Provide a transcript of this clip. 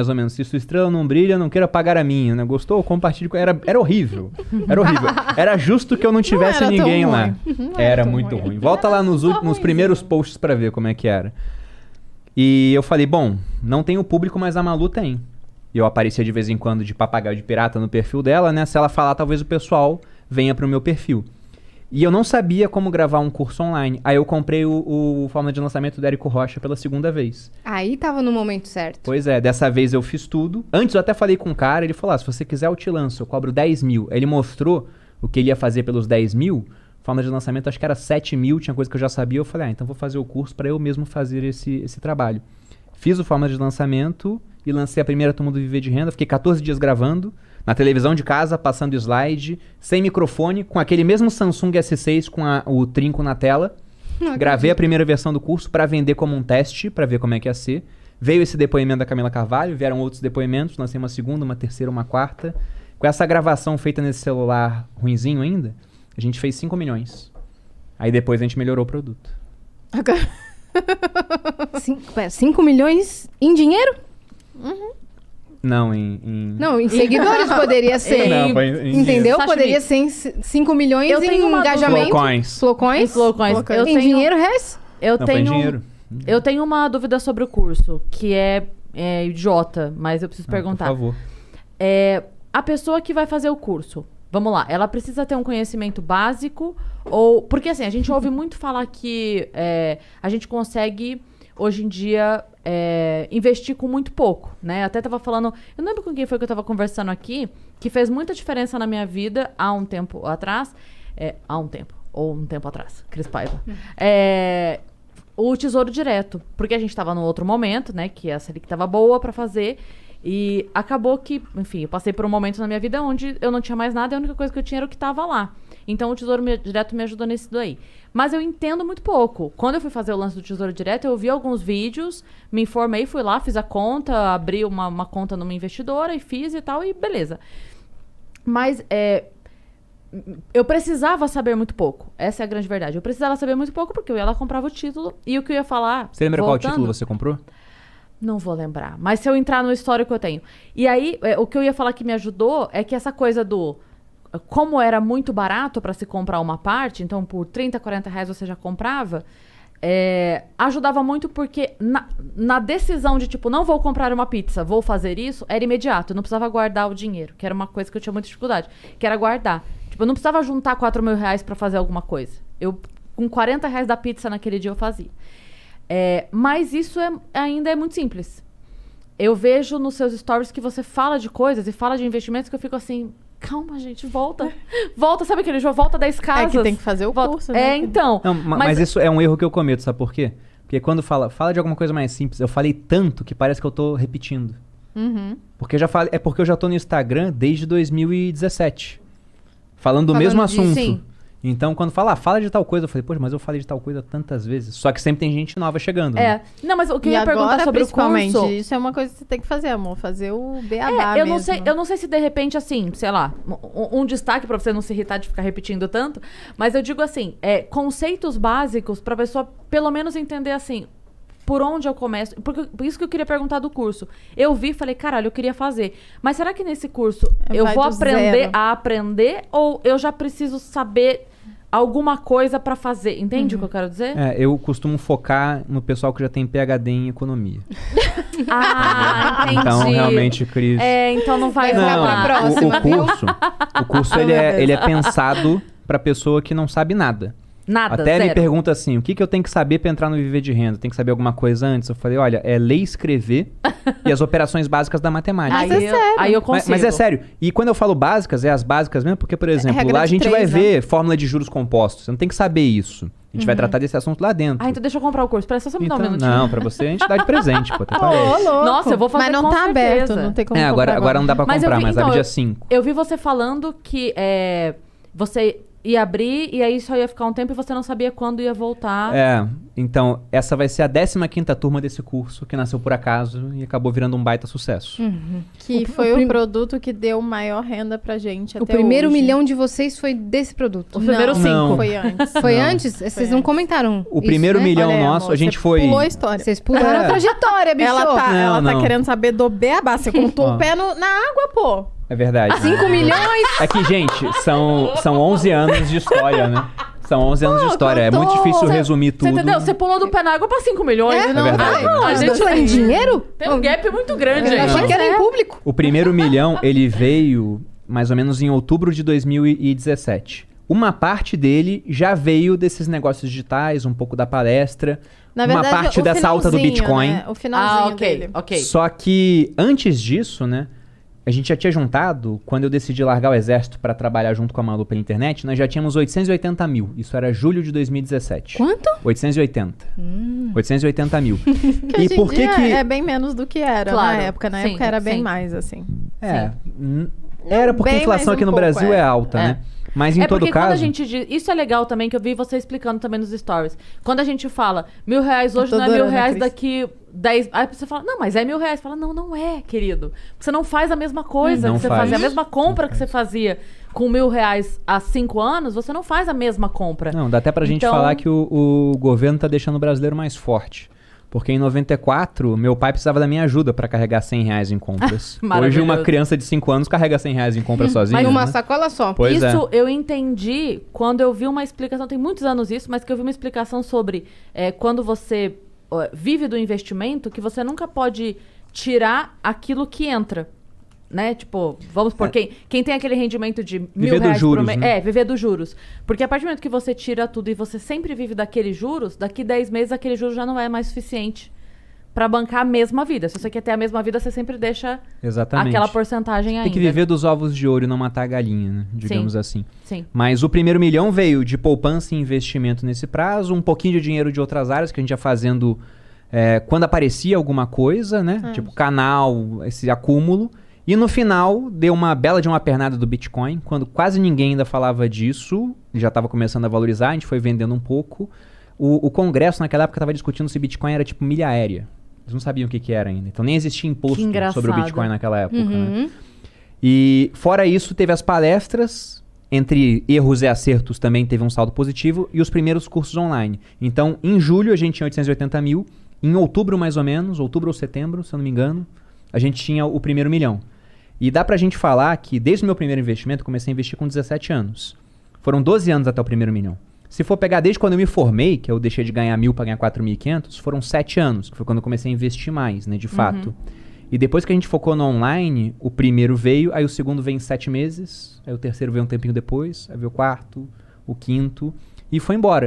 mais ou menos, se sua estrela não brilha, não queira pagar a minha, né? Gostou? Compartilhe com... Era horrível. Era horrível. Era justo que eu não tivesse ninguém lá. Era muito ruim. Volta lá nos primeiros posts pra ver como é que era. E eu falei, bom, não tem o público, mas a Malu tem. E eu aparecia de vez em quando de papagaio de pirata no perfil dela, né? Se ela falar, talvez o pessoal venha pro meu perfil. E eu não sabia como gravar um curso online. Aí eu comprei o Fórmula de Lançamento do Érico Rocha pela segunda vez. Aí tava no momento certo. Pois é, dessa vez eu fiz tudo. Antes eu até falei com um cara, ele falou, se você quiser eu te lanço, eu cobro 10 mil. Aí ele mostrou o que ele ia fazer pelos 10 mil. Fórmula de lançamento acho que era 7 mil, tinha coisa que eu já sabia. Eu falei, então vou fazer o curso para eu mesmo fazer esse trabalho. Fiz o Fórmula de Lançamento e lancei a primeira turma do Viver de Renda. Fiquei 14 dias gravando. Na televisão de casa, passando slide, sem microfone, com aquele mesmo Samsung S6 com o trinco na tela. Gravei a primeira versão do curso para vender como um teste, para ver como é que ia ser. Veio esse depoimento da Camila Carvalho, vieram outros depoimentos, lancei uma segunda, uma terceira, uma quarta. Com essa gravação feita nesse celular ruinzinho ainda, a gente fez 5 milhões. Aí depois a gente melhorou o produto. Agora... 5 milhões em dinheiro? Não, Não, em seguidores poderia ser. Não, foi em entendeu? Sashimi. Poderia ser em 5 milhões Eu em tenho uma engajamento. Flowcoins. Eu Em tenho, dinheiro, Rez? eu Não, foi em tenho, dinheiro. eu tenho uma dúvida sobre o curso, que é idiota, mas eu preciso perguntar. Por favor. A pessoa que vai fazer o curso, vamos lá, ela precisa ter um conhecimento básico ou... Porque assim, a gente ouve muito falar que a gente consegue, hoje em dia, investir com muito pouco, né? Até tava falando... Eu não lembro com quem foi que eu tava conversando aqui, que fez muita diferença na minha vida há um tempo atrás. Ou um tempo atrás, Cris Paiva. O Tesouro Direto. Porque a gente tava num outro momento, né? Que a Selic tava boa pra fazer... E acabou que, enfim, eu passei por um momento na minha vida onde eu não tinha mais nada e a única coisa que eu tinha era o que estava lá. Então o Tesouro Direto me ajudou nisso daí. Mas eu entendo muito pouco. Quando eu fui fazer o lance do Tesouro Direto, eu vi alguns vídeos, me informei, fui lá, fiz a conta, abri uma conta numa investidora e fiz e tal, e beleza. Mas eu precisava saber muito pouco. Essa é a grande verdade. Eu precisava saber muito pouco porque eu ia lá, comprava o título e o que eu ia falar... Você lembra qual título você comprou? Não vou lembrar. Mas se eu entrar no histórico, eu tenho. E aí, o que eu ia falar que me ajudou é que essa coisa do... Como era muito barato para se comprar uma parte, então por 30, 40 reais você já comprava, ajudava muito porque na decisão de, tipo, não vou comprar uma pizza, vou fazer isso, era imediato. Eu não precisava guardar o dinheiro, que era uma coisa que eu tinha muita dificuldade, que era guardar. Tipo, eu não precisava juntar 4 mil reais para fazer alguma coisa. Com 40 reais da pizza naquele dia eu fazia. Mas isso ainda é muito simples. Eu vejo nos seus stories que você fala de coisas e fala de investimentos que eu fico assim... Calma, gente, volta. Volta, sabe aquele jogo? Volta 10 casas. É que tem que fazer o curso, né? Então. Não, mas isso é um erro que eu cometo, sabe por quê? Porque quando fala de alguma coisa mais simples, eu falei tanto que parece que eu tô repetindo. Porque porque eu já tô no Instagram desde 2017. Falando do mesmo assunto. Sim. Então, quando fala de tal coisa, eu falei, poxa, mas eu falei de tal coisa tantas vezes. Só que sempre tem gente nova chegando. Né? Não, mas o que eu ia agora, perguntar sobre o curso... isso é uma coisa que você tem que fazer, amor. Fazer o beabá mesmo. Eu não sei se de repente, assim, sei lá, um destaque pra você não se irritar de ficar repetindo tanto, mas eu digo assim, conceitos básicos pra pessoa pelo menos entender assim, por onde eu começo. Por isso que eu queria perguntar do curso. Eu vi e falei, caralho, eu queria fazer. Mas será que nesse curso eu vou aprender a aprender ou eu já preciso saber alguma coisa pra fazer? Entende o que eu quero dizer? Eu costumo focar no pessoal que já tem PhD em economia. Entendi. Então, realmente, Cris... então não vai ficar rolar. pra próxima, o curso ele é pensado pra pessoa que não sabe nada. Nada, Até zero. me pergunta assim, o que eu tenho que saber pra entrar no Viver de Renda? Tem que saber alguma coisa antes? Eu falei, olha, ler e escrever e as operações básicas da matemática. Aí eu consigo. Mas é sério. E quando eu falo básicas, as básicas mesmo, porque, por exemplo, lá a gente vai ver fórmula de juros compostos. Você não tem que saber isso. A gente vai tratar desse assunto lá dentro. Então deixa eu comprar o curso. Presta só me dar um minutinho. Não, pra você a gente dá de presente, pô. Nossa, eu vou fazer. Mas não com tá certeza. aberto, não tem como comprar agora não dá pra comprar, mas abre dia 5. Eu vi você falando que você ia abrir e aí só ia ficar um tempo e você não sabia quando ia voltar. Então, essa vai ser a 15ª turma desse curso, que nasceu por acaso e acabou virando um baita sucesso. Que foi o produto que deu maior renda pra gente até O primeiro hoje. milhão de vocês foi desse produto. Os primeiros Não. 5. Foi antes. Foi antes? Vocês não comentaram O isso, primeiro né? milhão Olha aí, nosso, amor, a gente você foi... pulou a história. Vocês pularam a trajetória, bicho. Ela tá Não. querendo saber do beabá. Você contou Ó. o pé na água, pô. É verdade. 5 milhões? É que, gente, são 11 anos de história, né? São 11 anos de história. É muito difícil resumir tudo. Você entendeu? Você pulou do pé na água pra 5 milhões. É verdade. A gente Isso é em dinheiro? tem um gap muito grande Eu aí. achei que era em público. O primeiro milhão, ele veio mais ou menos em outubro de 2017. Uma parte dele já veio desses negócios digitais, um pouco da palestra. Na verdade, uma parte o dessa alta do finalzinho, Bitcoin. né? O finalzinho dele. ok. Só que antes disso, né? A gente já tinha juntado, quando eu decidi largar o exército para trabalhar junto com a Malu pela internet, nós já tínhamos 880 mil. Isso era julho de 2017. Quanto? 880. 880 mil. Que E hoje em por que dia que... é bem menos do que era Claro, na época. Na sim, época era bem sim. mais, assim. Era porque a Bem inflação mais um aqui no pouco, Brasil é alta, É. né? Mas em É todo porque quando a caso... gente diz... Isso é legal também, que eu vi você explicando também nos stories. Quando a gente fala, R$1.000 hoje tô não é adorando, R$1.000 Cris. daqui 10... Aí você fala, não, mas é R$1.000. Fala, não é, querido. Você não faz a mesma coisa Não que você faz. fazia. A mesma compra que você fazia com R$1.000 há 5 anos, você não faz a mesma compra. Não, dá até pra gente Então- falar que o governo tá deixando o brasileiro mais forte. Porque em 94, meu pai precisava da minha ajuda pra carregar R$100 em compras. Hoje Maravilhoso. uma criança de 5 anos carrega R$100 em compras sozinha. Mas numa né? sacola só. Pois Isso é. eu entendi quando eu vi uma explicação, tem muitos anos isso, mas que eu vi uma explicação sobre quando você vive do investimento, que você nunca pode tirar aquilo que entra. Né? Tipo, vamos por quem tem aquele rendimento de Viver R$1.000 dos juros, por mês. né? Viver dos juros. Porque a partir do momento que você tira tudo e você sempre vive daqueles juros, daqui 10 meses aquele juros já não é mais suficiente pra bancar a mesma vida. Se você quer ter a mesma vida, você sempre deixa Exatamente. aquela porcentagem ainda. Tem que viver dos ovos de ouro e não matar a galinha, né? Digamos assim. Sim. Mas o primeiro milhão veio de poupança e investimento nesse prazo, um pouquinho de dinheiro de outras áreas que a gente ia fazendo quando aparecia alguma coisa, né? Tipo canal, esse acúmulo. E no final, deu uma bela de uma pernada do Bitcoin, quando quase ninguém ainda falava disso, já estava começando a valorizar, a gente foi vendendo um pouco. O Congresso naquela época estava discutindo se Bitcoin era tipo milha aérea. Eles não sabiam o que era ainda. Então nem existia imposto sobre o Bitcoin naquela época, né? E fora isso, teve as palestras, entre erros e acertos também teve um saldo positivo, e os primeiros cursos online. Então, em julho a gente tinha 880 mil, em outubro mais ou menos, outubro ou setembro, se eu não me engano, a gente tinha o primeiro milhão. E dá pra gente falar que desde o meu primeiro investimento, eu comecei a investir com 17 anos. Foram 12 anos até o primeiro milhão. Se for pegar desde quando eu me formei, que eu deixei de ganhar 1.000 para ganhar 4.500, foram 7 anos, que foi quando eu comecei a investir mais, né, de fato. E depois que a gente focou no online, o primeiro veio, aí o segundo veio em 7 meses, aí o terceiro veio um tempinho depois, aí veio o quarto, o quinto, e foi embora.